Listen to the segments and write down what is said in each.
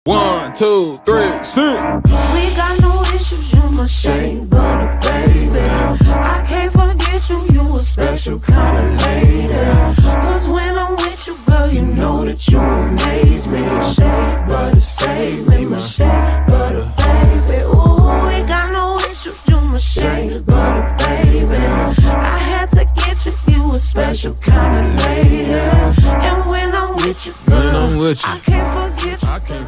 1, 2, 3, 6. We got no issues, you my shade butter, baby. I can't forget you, you a special kind of lady. Cause when I'm with you, girl, you know that you amaze me. Shade butter, save me, my shade butter, baby. Ooh, we got no issues, you my shade butter, baby. I had to get you, you a special kind of lady. And when I'm with you, girl, I can't forget you.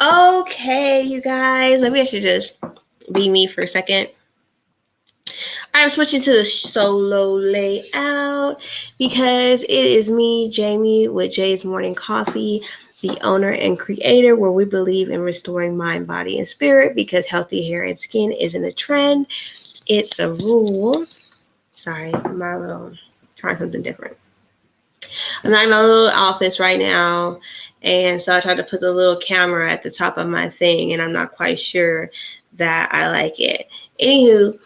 Okay, you guys, maybe I should just be me for a second. I'm switching to the solo layout because it is me, Jamie, with Jay's Morning Coffee, the owner and creator, where we believe in restoring mind, body, and spirit because healthy hair and skin isn't a trend, it's a rule. Sorry, my little trying something different. I'm not in my little office right now, and so I tried to put the little camera at the top of my thing, and I'm not quite sure that I like it. Anywho,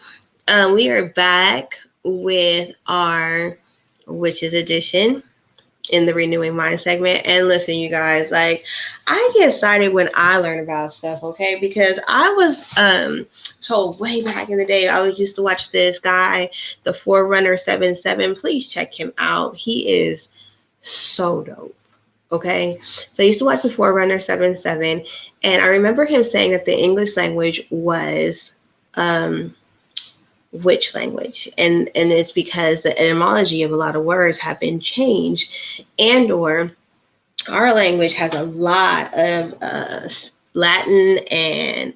we are back with our Witches Edition in the Renewing Mind segment. And listen, you guys, like, I get excited when I learn about stuff, okay? Because I was told way back in the day, I used to watch this guy, the Forerunner 77. Please check him out. He is so dope. Okay, so I used to watch the Forerunner 77, and I remember him saying that the English language was witch language, and it's because the etymology of a lot of words have been changed, and or our language has a lot of Latin and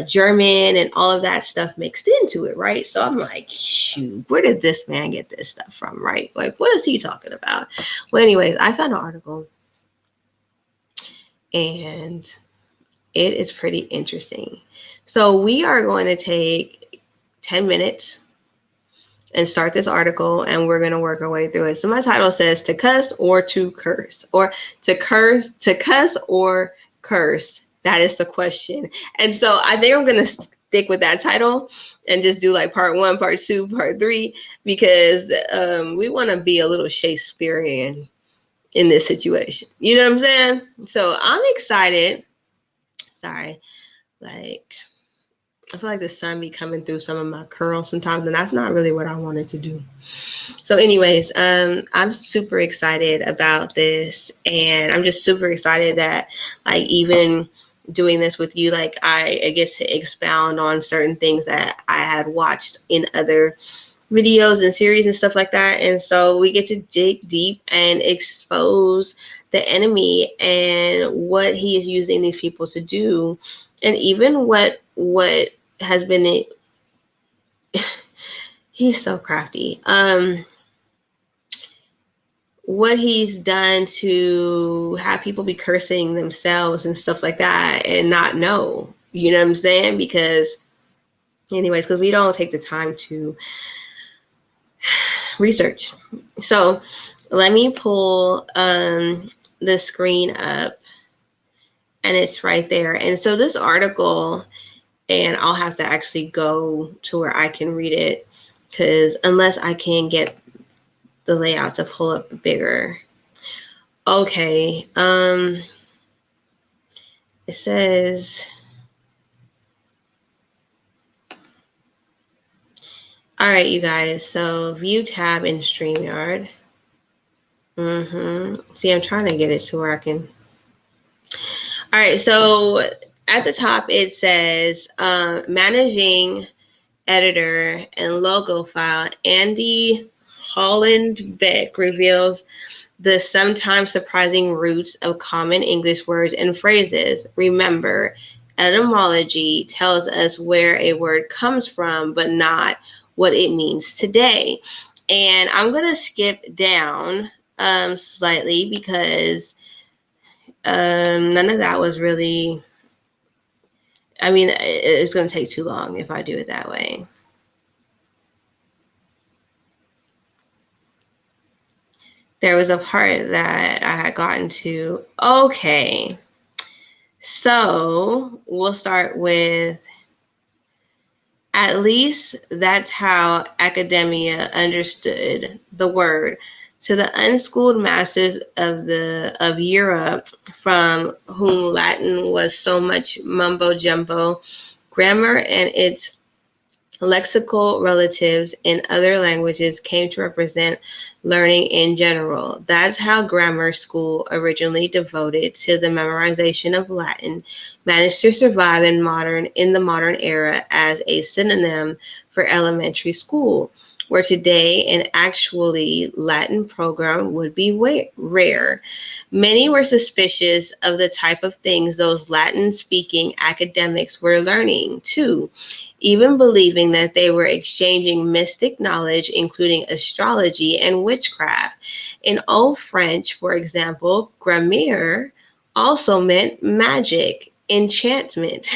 German and all of that stuff mixed into it, right? So I'm like, shoot, where did this man get this stuff from, right? Like, what is he talking about? Well, anyways, I found an article, and it is pretty interesting. So we are going to take 10 minutes and start this article, and we're going to work our way through it. So my title says to cuss or to curse, or to cuss or curse. That is the question. And so I think I'm going to stick with that title and just do like part 1, part 2, part 3, because we want to be a little Shakespearean in this situation. You know what I'm saying? So I'm excited. Sorry. Like, I feel like the sun be coming through some of my curls sometimes, and that's not really what I wanted to do. So anyways, I'm super excited about this, and I'm just super excited that, like, even doing this with you, like, I get to expound on certain things that I had watched in other videos and series and stuff like that. And so we get to dig deep and expose the enemy and what he is using these people to do, and even what has been he's so crafty. What he's done to have people be cursing themselves and stuff like that and not know, you know what I'm saying? Because anyways, because we don't take the time to research. So let me pull the screen up, and it's right there. And so this article, and I'll have to actually go to where I can read it, because unless I can get the layout to pull up bigger. Okay. It says, all right, you guys. So view tab in StreamYard. See, I'm trying to get it to where I can. All right. So at the top, it says managing editor and logo file, Andy Holland-Beck reveals the sometimes surprising roots of common English words and phrases. Remember, etymology tells us where a word comes from, but not what it means today. And I'm going to skip down slightly because none of that was really, I mean, it's going to take too long if I do it that way. There was a part that I had gotten to. Okay. So we'll start with At least that's how academia understood the word. To the unschooled masses of Europe, from whom Latin was so much mumbo jumbo, grammar and its lexical relatives in other languages came to represent learning in general. That's how grammar school, originally devoted to the memorization of Latin, managed to survive in the modern era as a synonym for elementary school, where today an actually Latin program would be rare. Many were suspicious of the type of things those Latin-speaking academics were learning, too, even believing that they were exchanging mystic knowledge, including astrology and witchcraft. In Old French, for example, grammaire also meant magic, enchantment.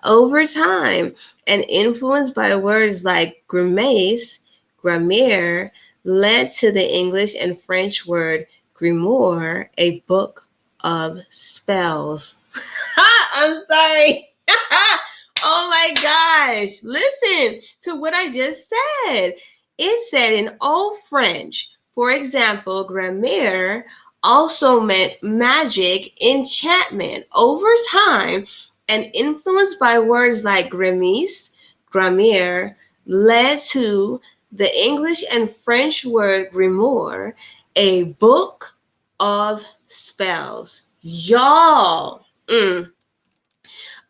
Over time, and influenced by words like grimace, grammaire led to the English and French word grimoire, a book of spells. I'm sorry. Oh my gosh. Listen to what I just said. It said in Old French, for example, grammaire also meant magic, enchantment. Over time, and influenced by words like grimace, grammaire, led to the English and French word grimoire, a book of spells. Y'all.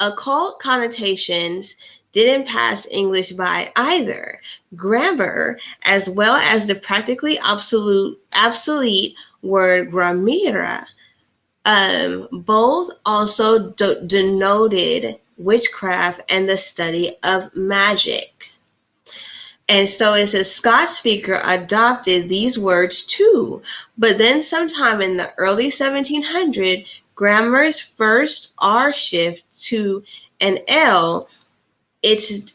Occult connotations didn't pass English by either. Grammar, as well as the practically obsolete word grammera, both also denoted witchcraft and the study of magic. And so it's a Scots speaker adopted these words too. But then sometime in the early 1700s, grammar's first R shift to an L, it's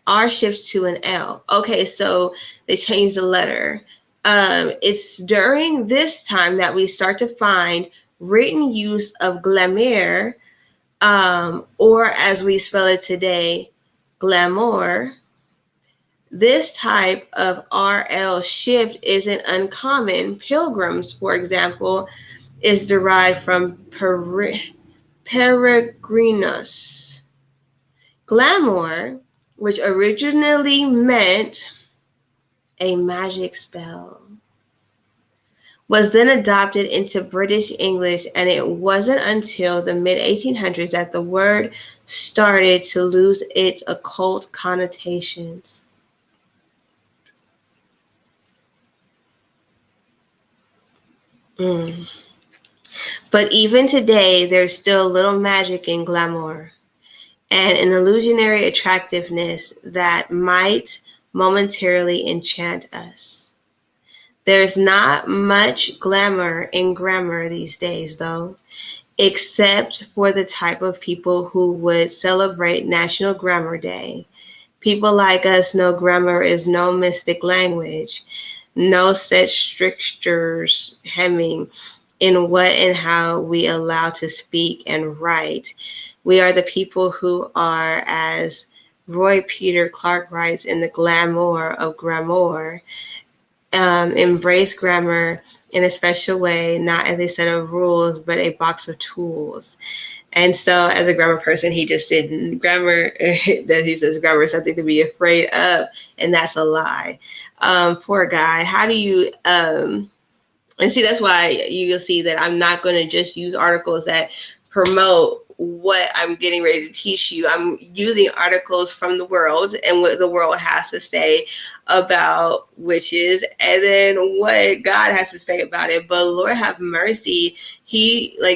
R shifts to an L. Okay, so they changed the letter. It's during this time that we start to find written use of glamour, or as we spell it today, glamour. This type of RL shift isn't uncommon. Pilgrims, for example, is derived from peregrinus. Glamour, which originally meant a magic spell, was then adopted into British English, and it wasn't until the mid-1800s that the word started to lose its occult connotations. But even today, there's still a little magic in glamour and an illusionary attractiveness that might momentarily enchant us. There's not much glamour in grammar these days, though, except for the type of people who would celebrate National Grammar Day. People like us know grammar is no mystic language, no set strictures hemming in what and how we allow to speak and write. We are the people who are, as Roy Peter Clark writes in The Glamour of Grammar, embrace grammar in a special way, not as a set of rules, but a box of tools. And so as a grammar person, he just said grammar, that he says grammar is something to be afraid of, and that's a lie. Poor guy. How do you, and see, that's why you'll see that I'm not going to just use articles that promote what I'm getting ready to teach you. I'm using articles from the world and what the world has to say about witches, and then what God has to say about it. But Lord have mercy,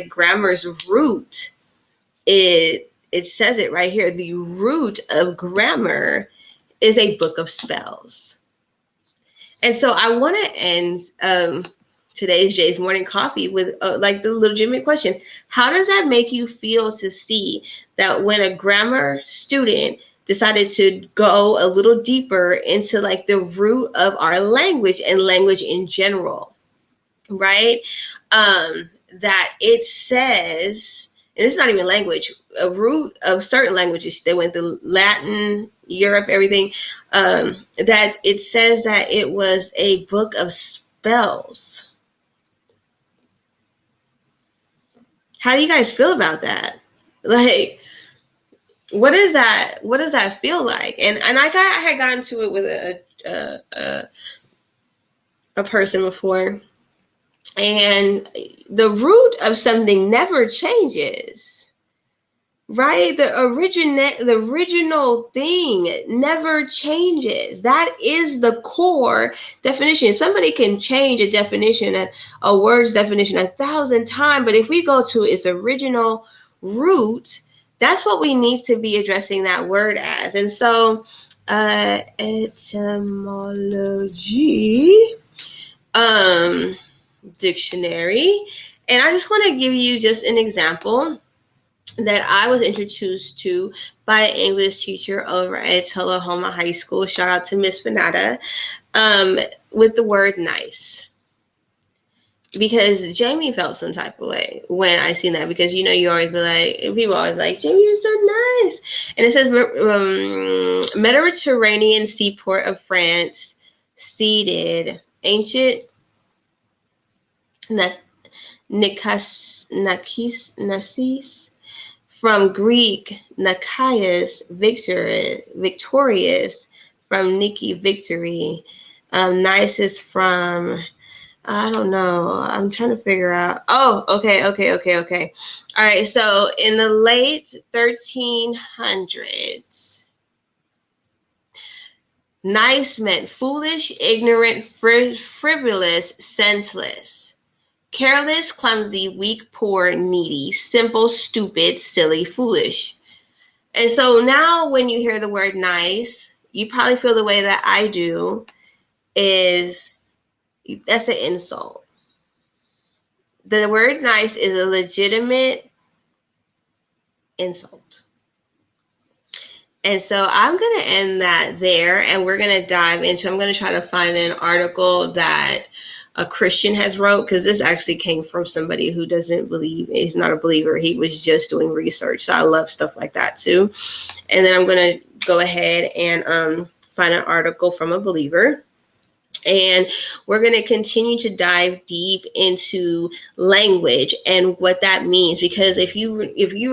grammar's root, it says it right here. The root of grammar is a book of spells. And so I want to end today's Jay's Morning Coffee with the legitimate question. How does that make you feel to see that when a grammar student decided to go a little deeper into the root of our language and language in general, right? That it says, and it's not even language, a root of certain languages. They went to Latin, Europe, everything, that it says that it was a book of spells. How do you guys feel about that? Like, what is that? What does that feel like? And I had gotten to it with a person before, and the root of something never changes, right? The original thing never changes. That is the core definition. Somebody can change a definition, a word's definition 1,000 times, but if we go to its original root, that's what we need to be addressing that word as. And so etymology dictionary, and I just want to give you just an example that I was introduced to by an English teacher over at Tullahoma High School. Shout out to Miss Benata, with the word nice. Because Jamie felt some type of way when I seen that, because you always be like, people always like, Jamie, you're so nice. And it says Mediterranean seaport of France, seated ancient Nakis, from Greek Nikias, victorious, from Niki, victory. Nice is from, I don't know. I'm trying to figure out. Oh, okay. All right. So in the late 1300s, nice meant foolish, ignorant, frivolous, senseless, careless, clumsy, weak, poor, needy, simple, stupid, silly, foolish. And so now when you hear the word nice, you probably feel the way that I do, is that's an insult. The word nice is a legitimate insult. And so I'm going to end that there, and we're going to dive into, I'm going to try to find an article that a Christian has wrote, because this actually came from somebody who doesn't believe, he's not a believer. He was just doing research. So I love stuff like that too. And then I'm going to go ahead and find an article from a believer. And we're going to continue to dive deep into language and what that means. Because if you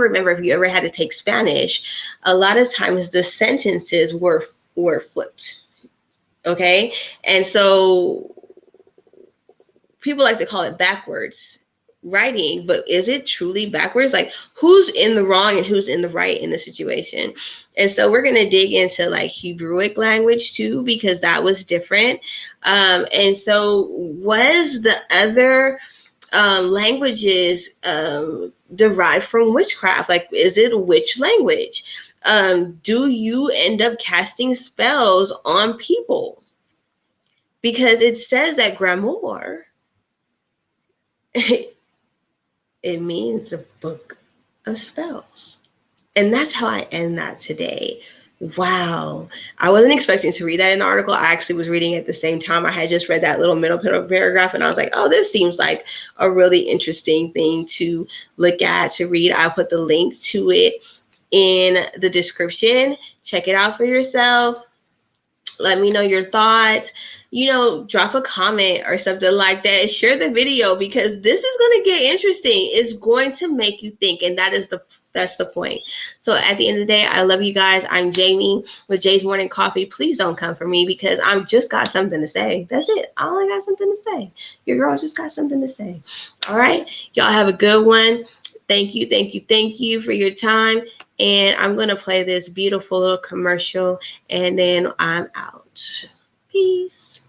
remember, if you ever had to take Spanish, a lot of times the sentences were flipped. Okay. And so people like to call it backwards writing, but is it truly backwards? Like, who's in the wrong and who's in the right in the situation? And so we're going to dig into like Hebrewic language too, because that was different. And so was the other languages derived from witchcraft? Like, is it a witch language? Do you end up casting spells on people? Because it says that grammar, it means a book of spells. And that's how I end that today. Wow. I wasn't expecting to read that in the article. I actually was reading it at the same time. I had just read that little middle paragraph, and I was like, oh, this seems like a really interesting thing to look at, to read. I'll put the link to it in the description. Check it out for yourself. Let me know your thoughts. Drop a comment or something like that. Share the video, because this is going to get interesting. It's going to make you think, and that's the point. So at the end of the day, I love you guys. I'm Jamie with Jay's Morning Coffee. Please don't come for me, because I've just got something to say. That's it. I only got something to say. Your girl just got something to say. All right. Y'all have a good one. Thank you for your time. And I'm going to play this beautiful little commercial, and then I'm out. Peace.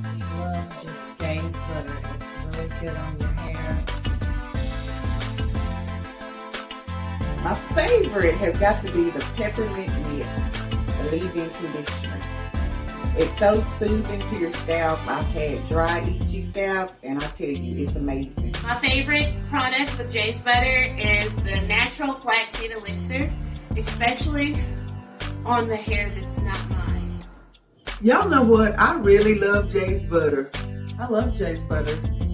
Just love this jaisbutter. It's really good on your hair. My favorite has got to be the peppermint mist, the leave-in conditioner. It's so soothing to your scalp. I've had dry, itchy scalp, and I tell you, it's amazing. My favorite product with jaisbutter is the natural flaxseed elixir, especially on the hair that's not mine. Y'all know what? I really love jaisbutter. I love jaisbutter.